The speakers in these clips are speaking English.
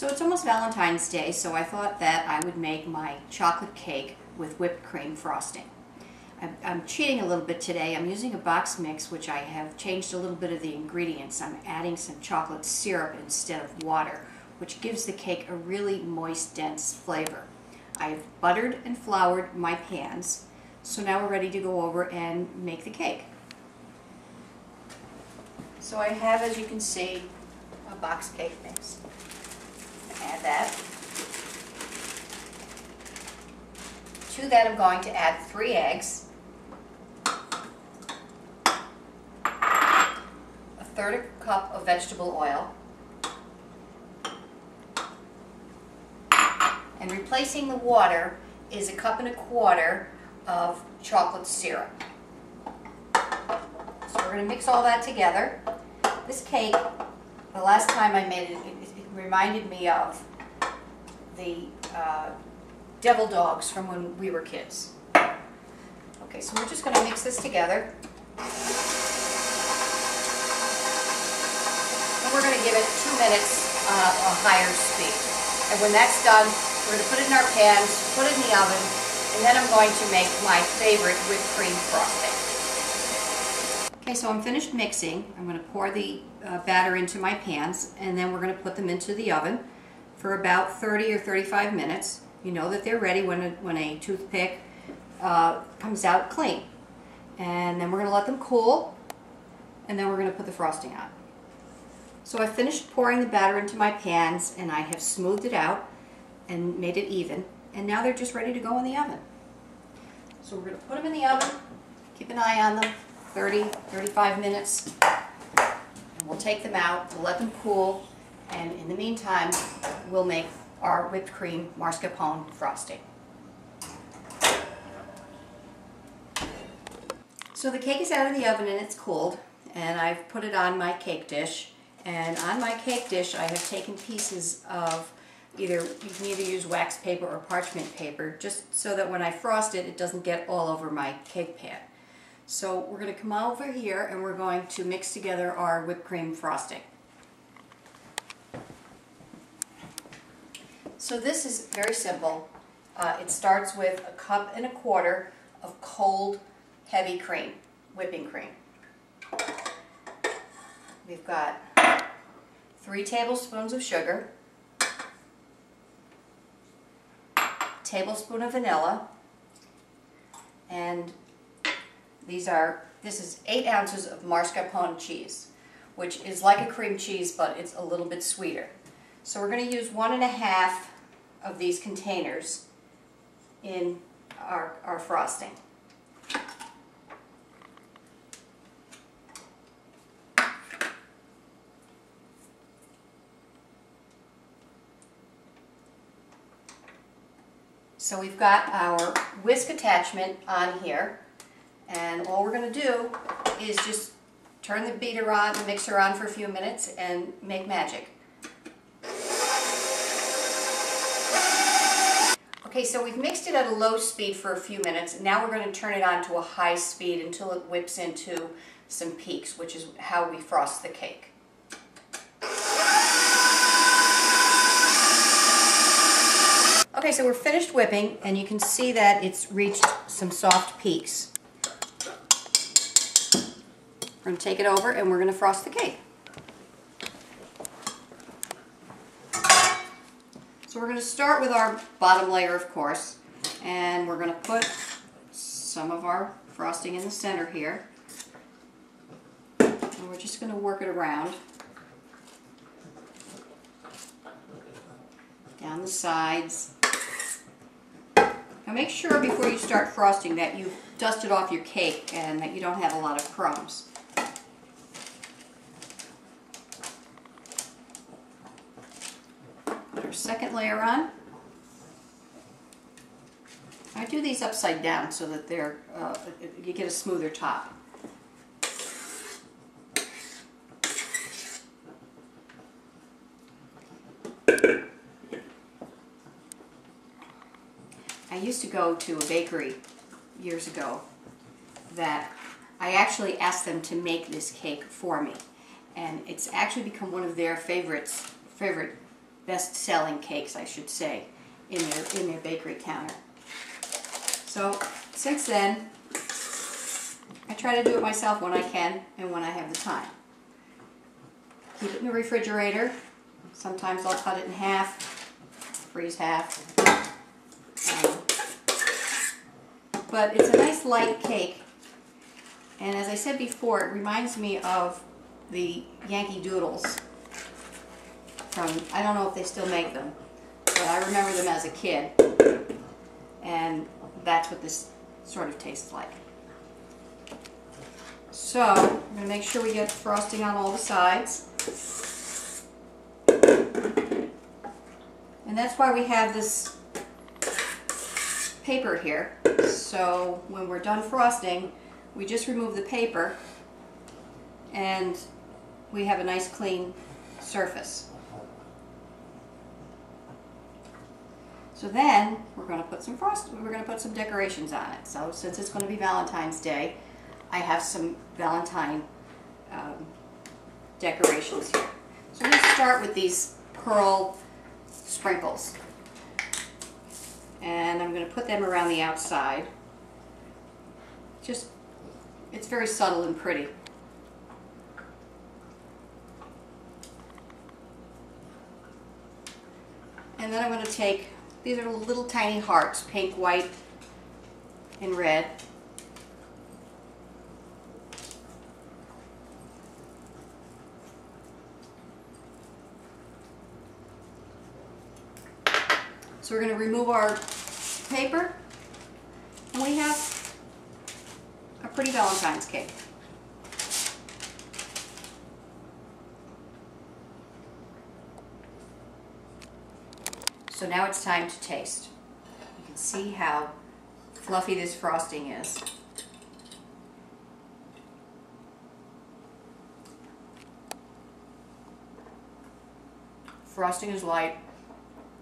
So it's almost Valentine's Day, so I thought that I would make my chocolate cake with whipped cream frosting. I'm cheating a little bit today. I'm using a box mix, which I have changed a little bit of the ingredients. I'm adding some chocolate syrup instead of water, which gives the cake a really moist, dense flavor. I've buttered and floured my pans, so now we're ready to go over and make the cake. So I have, as you can see, a box cake mix. Add that. To that I'm going to add 3 eggs, a 1/3 cup of vegetable oil, and replacing the water is 1 1/4 cups of chocolate syrup. So we're going to mix all that together. This cake, the last time I made it, it reminded me of the devil dogs from when we were kids. Okay, so we're just going to mix this together. And we're going to give it 2 minutes on a higher speed. And when that's done, we're going to put it in our pans, put it in the oven, and then I'm going to make my favorite whipped cream frosting. Okay, so I'm finished mixing. I'm going to pour the batter into my pans, and then we're going to put them into the oven for about 30 or 35 minutes. You know that they're ready when a toothpick comes out clean. And then we're going to let them cool, and then we're going to put the frosting on. So I finished pouring the batter into my pans, and I have smoothed it out and made it even. And now they're just ready to go in the oven. So we're going to put them in the oven, keep an eye on them, 30, 35 minutes. And we'll take them out, we'll let them cool, and in the meantime, we'll make our whipped cream mascarpone frosting. So the cake is out of the oven and it's cooled, and I've put it on my cake dish. And on my cake dish I have taken pieces of you can either use wax paper or parchment paper, just so that when I frost it, it doesn't get all over my cake pan. So we're going to come over here and we're going to mix together our whipped cream frosting. So this is very simple. It starts with 1 1/4 cups of cold, heavy cream, whipping cream. We've got 3 tablespoons of sugar, a tablespoon of vanilla, and this is 8 ounces of Marscapone cheese, which is like a cream cheese, but it's a little bit sweeter. So we're going to use 1 1/2 of these containers in our frosting. So we've got our whisk attachment on here, and all we're going to do is just turn the beater on, the mixer on for a few minutes, and make magic. Okay, so we've mixed it at a low speed for a few minutes, and now we're going to turn it on to a high speed until it whips into some peaks, which is how we frost the cake. Okay, so we're finished whipping, and you can see that it's reached some soft peaks. We're going to take it over and we're going to frost the cake. So we're going to start with our bottom layer, of course, and we're going to put some of our frosting in the center here. And we're just going to work it around, down the sides. Now make sure before you start frosting that you've dusted off your cake and that you don't have a lot of crumbs. Put our second layer on. I do these upside down so that you get a smoother top. I used to go to a bakery years ago that I actually asked them to make this cake for me, and it's actually become one of their favorite best-selling cakes, I should say, in their bakery counter. So since then, I try to do it myself when I can and when I have the time. Keep it in the refrigerator. Sometimes I'll cut it in half, freeze half. But it's a nice light cake. And as I said before, it reminds me of the Yankee Doodles from, I don't know if they still make them, but I remember them as a kid. And that's what this sort of tastes like. So, I'm going to make sure we get frosting on all the sides. And that's why we have this paper here. So when we're done frosting, we just remove the paper and we have a nice clean surface. So then we're going to put some decorations on it. So since it's going to be Valentine's Day, I have some Valentine decorations here. So I'm going to start with these pearl sprinkles. And I'm going to put them around the outside. It's very subtle and pretty. And then I'm going to take, these are little tiny hearts, pink, white, and red. So we're going to remove our paper, and we have a pretty Valentine's cake. So now it's time to taste. You can see how fluffy this frosting is. Frosting is light.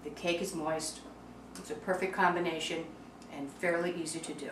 The cake is moist. It's a perfect combination and fairly easy to do.